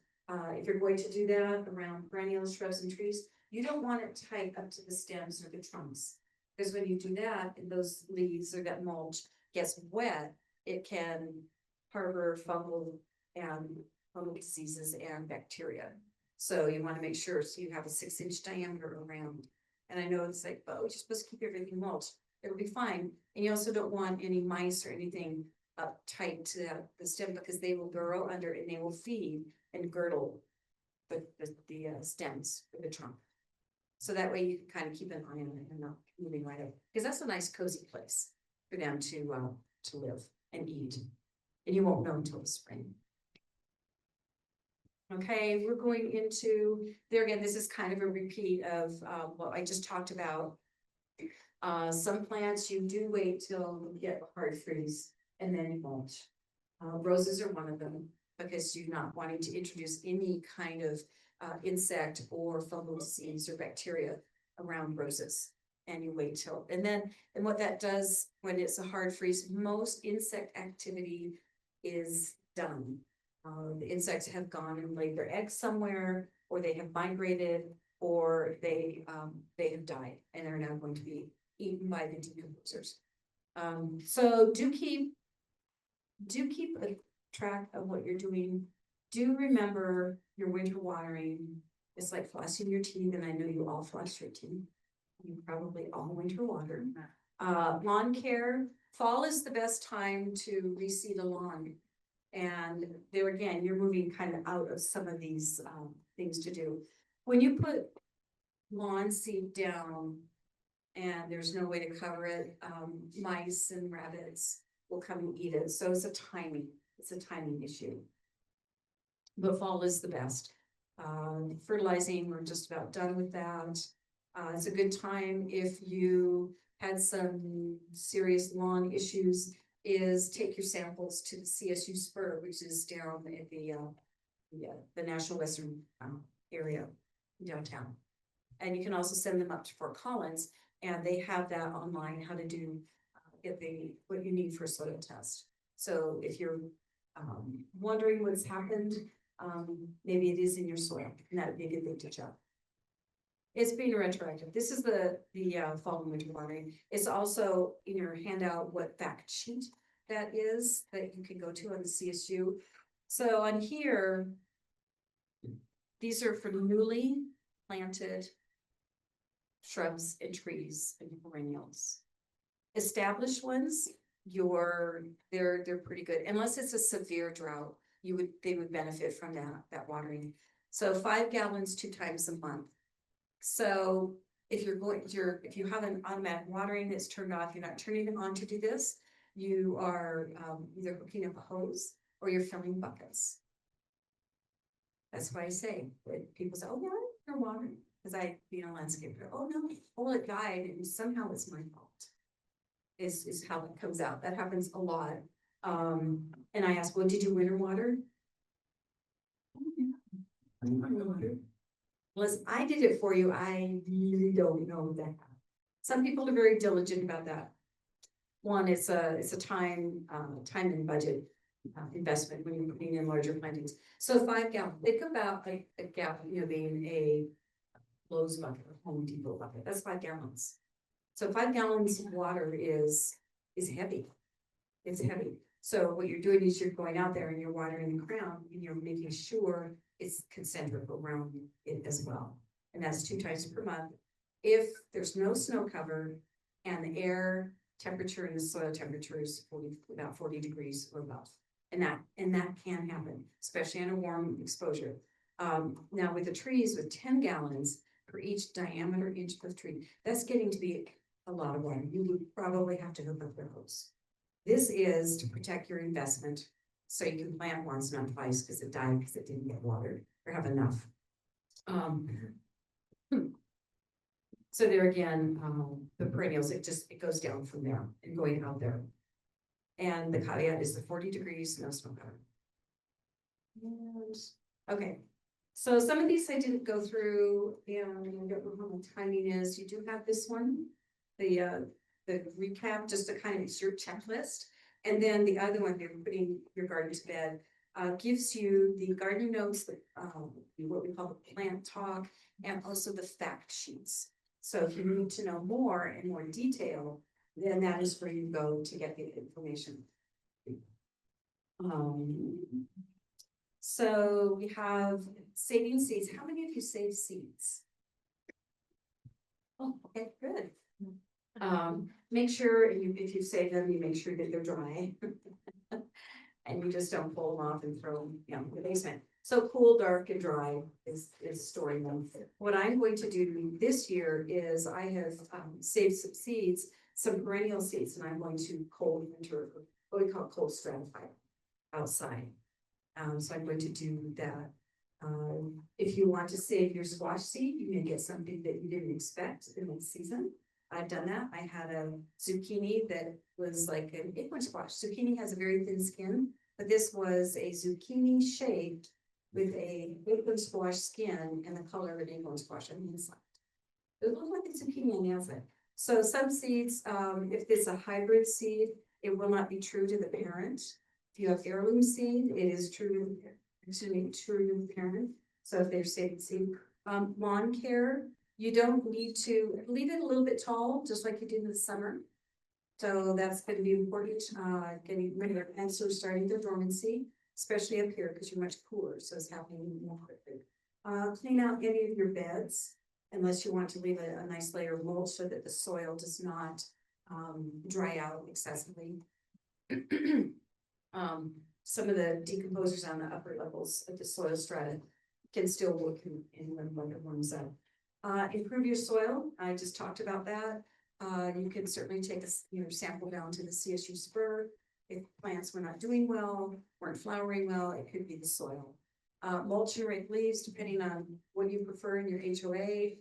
If you're going to do that around perennials, shrubs, and trees, you don't want it tight up to the stems or the trunks. Because when you do that, and those leaves or that mulch gets wet, it can harbor fungal diseases and bacteria. So you want to make sure, so you have a 6-inch diameter around. And I know it's like, oh, you're supposed to keep everything mulched. It'll be fine. And you also don't want any mice or anything up tight to the stem because they will burrow under and they will feed and girdle the stems or the trunk. So that way you can kind of keep an eye on it and not moving right up. Because that's a nice cozy place for them to live and eat. And you won't know until the spring. Okay, we're going into, there again, this is kind of a repeat of what I just talked about. Some plants you do wait till you get a hard freeze and then you mulch. Roses are one of them because you're not wanting to introduce any kind of insect or fungal disease or bacteria around roses. And you wait till, and what that does when it's a hard freeze, most insect activity is done. The insects have gone and laid their eggs somewhere, or they have migrated, or they have died, and they're now going to be eaten by the decomposers. So do keep a track of what you're doing. Do remember your winter watering. It's like flossing your teeth, and I know you all floss your teeth. You probably all winter water. Lawn care. Fall is the best time to reseed a lawn. And there again, you're moving kind of out of some of these things to do. When you put lawn seed down and there's no way to cover it, mice and rabbits will come and eat it. So it's a timing issue. But fall is the best. Fertilizing, we're just about done with that. It's a good time if you had some serious lawn issues, is take your samples to the CSU Spur, which is down at the National Western area downtown. And you can also send them up to Fort Collins, and they have that online, how to do what you need for a soil test. So if you're wondering what's happened, maybe it is in your soil, and that would be a good thing to check. It's being retroactive. This is the fall and winter watering. It's also in your handout what fact sheet that is that you can go to on the CSU. So on here, these are for newly planted shrubs and trees and perennials. Established ones, they're pretty good, unless it's a severe drought. They would benefit from that watering. So 5 gallons 2 times a month. So if you have an automatic watering that's turned off, you're not turning it on to do this, you are either hooking up a hose or you're filling buckets. That's why I say, that people say, oh yeah, they're watering, because being a landscaper, oh no, well it died and somehow it's my fault. Is how it comes out. That happens a lot. And I asked, well, did you winter water? Oh, yeah. Winter water. Unless I did it for you, I really don't know that. Some people are very diligent about that. One, it's a time and budget investment when you're putting in larger plantings. So 5 gallons, think about a gallon, being a Lowe's bucket or Home Depot bucket. That's 5 gallons. So 5 gallons of water is heavy. It's heavy. So what you're doing is you're going out there and you're watering the ground and you're making sure it's concentric around it as well. And that's 2 times per month. If there's no snow cover and the air temperature and the soil temperature is about 40 degrees or above. And that can happen, especially on a warm exposure. Now with the trees with 10 gallons for each diameter inch of tree, that's getting to be a lot of water. You would probably have to hook up the hose. This is to protect your investment, so you can plant once, not twice, because it died because it didn't get watered or have enough. So there again, the perennials, it goes down from there and going out there. And the caveat is the 40 degrees, no snow cover. And okay, so some of these I didn't go through, and I don't know how the timing is. You do have this one, the recap, just to kind of, it's your checklist. And then the other one, you're putting your garden to bed, gives you the gardening notes, what we call the plant talk, and also the fact sheets. So if you need to know more in more detail, then that is where you go to get the information. So we have saving seeds. How many of you save seeds? Oh, okay, good. Make sure if you save them, you make sure that they're dry. And you just don't pull them off and throw them in the basement. So cool, dark, and dry is storing them. What I'm going to do this year is I have saved some seeds, some perennial seeds, and I'm going to cold winter, what we call cold stratify outside. So I'm going to do that. If you want to save your squash seed, you may get something that you didn't expect in the season. I've done that. I had a zucchini that was like an acorn squash. Zucchini has a very thin skin, but this was a zucchini shaped with a acorn squash skin and the color of an acorn squash on the inside. It looked like a zucchini on the outside. So some seeds, if it's a hybrid seed, it will not be true to the parent. If you have heirloom seed, it is true to the parent. So if they're saved seed, lawn care, you don't need to leave it a little bit tall, just like you did in the summer. So that's going to be important, getting rid of their plants are starting their dormancy, especially up here because you're much cooler, so it's happening more quickly. Clean out any of your beds, unless you want to leave a nice layer of mulch so that the soil does not dry out excessively. Some of the decomposers on the upper levels of the soil strata can still work in when winter warms up. Improve your soil. I just talked about that. You can certainly take a sample down to the CSU Spur. If plants were not doing well, weren't flowering well, it could be the soil. Mulch and rake leaves, depending on what you prefer in your HOA.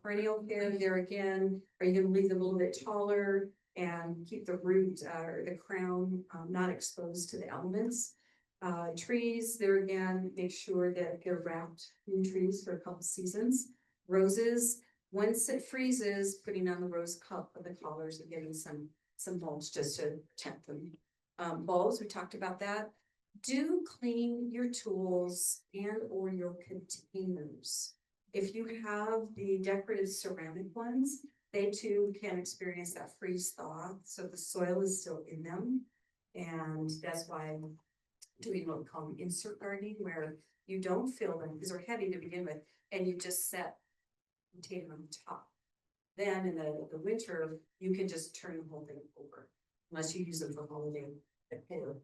Perennial care, there again, are you gonna leave them a little bit taller and keep the root or the crown not exposed to the elements? Trees, there again, make sure that they're wrapped in trees for a couple seasons. Roses, once it freezes, putting on the rose cup of the collars and getting some mulch just to protect them. Bulbs, we talked about that. Do clean your tools and or your containers. If you have the decorative ceramic ones, they too can experience that freeze thaw, so the soil is still in them. And that's why I'm doing what we call insert gardening, where you don't fill them because they're heavy to begin with, and you just set container on top. Then in the winter, you can just turn the whole thing over, unless you use them for holiday decor.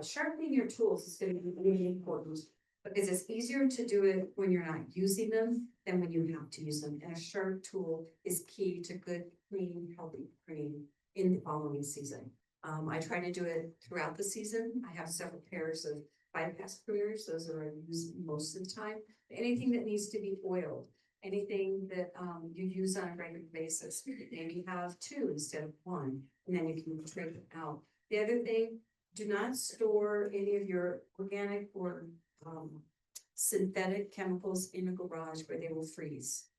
Sharpening your tools is gonna be really important, because it's easier to do it when you're not using them than when you have to use them. And a sharp tool is key to good, clean, healthy pruning in the following season. I try to do it throughout the season. I have several pairs of bypass pruners. Those are used most of the time. Anything that needs to be oiled, anything that you use on a regular basis, maybe have two instead of one, and then you can trade them out. The other thing, do not store any of your organic or synthetic chemicals in a garage where they will freeze.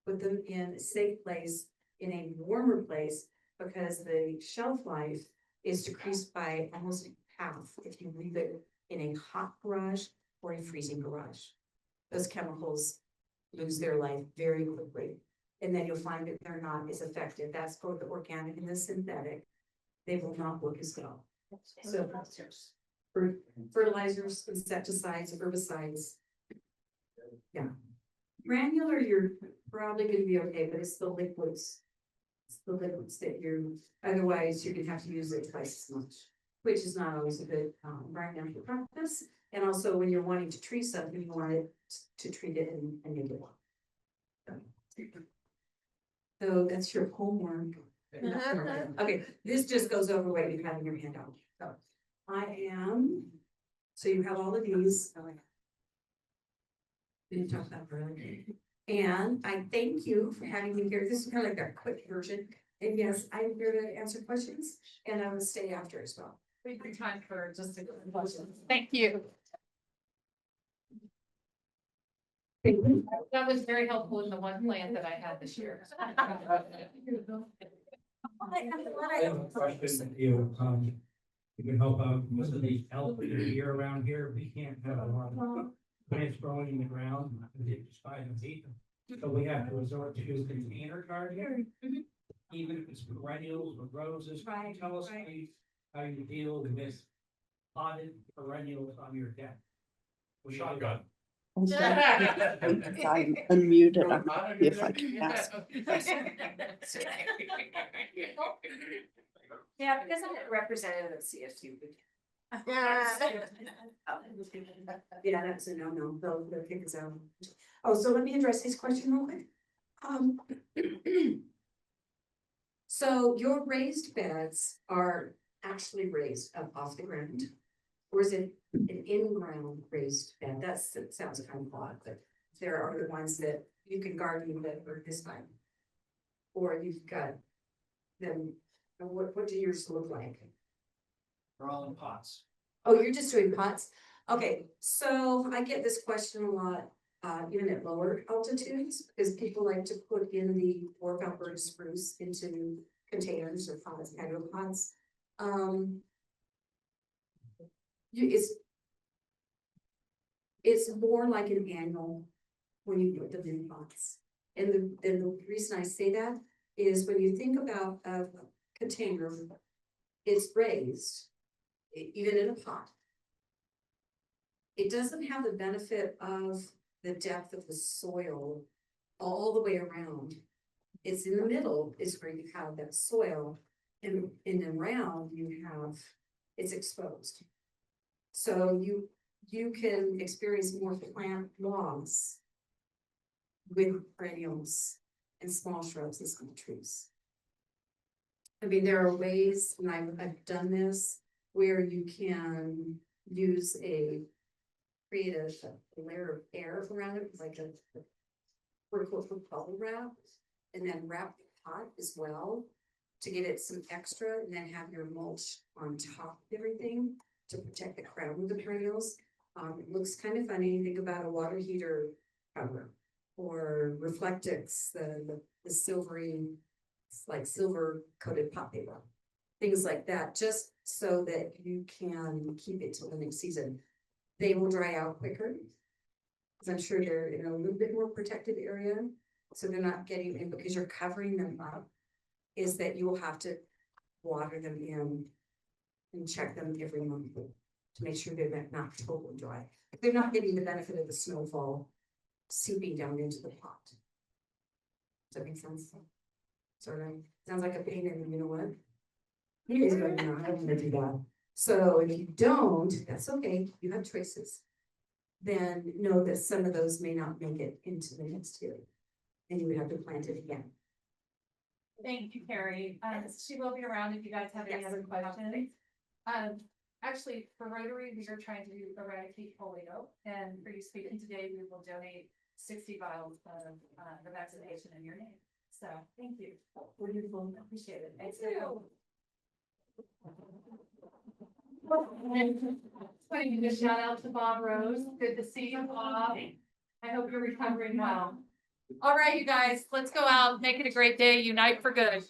Put them in a safe place, in a warmer place, because the shelf life is decreased by almost half if you leave it in a hot garage or a freezing garage. Those chemicals lose their life very quickly, and then you'll find that they're not as effective. That's both the organic and the synthetic. They will not work as well. So for fertilizers, insecticides, herbicides. Yeah. Granular, you're probably gonna be okay, but it's the liquids. It's the liquids that otherwise you're gonna have to use it twice as much, which is not always a good environmental practice. And also when you're wanting to treat something, you want it to treat it and make it work. So that's your homework. Okay, this just goes over what you have in your handout. So so you have all of these. We talked about earlier. And I thank you for having me here. This is kind of like a quick version. And yes, I'm here to answer questions, and I will stay after as well. We have time for just a couple questions. Thank you. That was very helpful in the one plant that I had this year. I have a question, you can help out most of these elephants here around here, we can't have a lot of plants growing in the ground, they just buy them, eat them. So we have to resort to container gardening, even if it's perennials or roses. Can you tell us please how you deal with this potted perennials on your deck? Shotgun. I'm unmuted. I'm gonna see if I can ask. Yeah, because I'm a representative of CSU. Yeah, that's a no, they'll kick us out. Oh, so let me address his question real quick. So your raised beds are actually raised up off the ground? Or is it an in-ground raised bed? That sounds kind of odd, but there are the ones that you can garden that are this time. Or you've got them, what do yours look like? They're all in pots. Oh, you're just doing pots? Okay, so I get this question a lot, even at lower altitudes, because people like to put in the dwarf Alberta spruce into containers or pots, hydro pots. It's more like an annual when you put them in pots. And the reason I say that is when you think about a container, it's raised, even in a pot. It doesn't have the benefit of the depth of the soil all the way around. It's in the middle is where you have that soil, and around you have, it's exposed. So you can experience more plant loss with perennials and small shrubs and small trees. I mean, there are ways, and I've done this, where you can create a layer of air around it, like horticultural bubble wrap and then wrap the pot as well to get it some extra and then have your mulch on top of everything to protect the crown of the perennials. It looks kind of funny. Think about a water heater cover or Reflectix, the silvery, it's like silver coated pot paper. Things like that, just so that you can keep it till the next season. They will dry out quicker. Cause I'm sure they're in a little bit more protected area, so they're not getting in because you're covering them up. Is that you will have to water them in and check them every month to make sure they're not totally dry. They're not getting the benefit of the snowfall seeping down into the pot. Does that make sense? Sort of, sounds like a pain, and you know what? You guys don't know, I don't wanna do that. So if you don't, that's okay, you have choices. Then know that some of those may not make it into the next year. And you would have to plant it again. Thank you, Carrie. She will be around if you guys have any Yes. other questions. Actually, for Rotary, we are trying to eradicate polio, and for you speaking today, we will donate 60 vials of the vaccination in your name. So, thank you. Wonderful. Appreciate it. Thank you. Putting a shout out to Bob Rose. Good to see you, Bob. I hope you're recovering well. All right, you guys, let's go out, make it a great day, unite for good.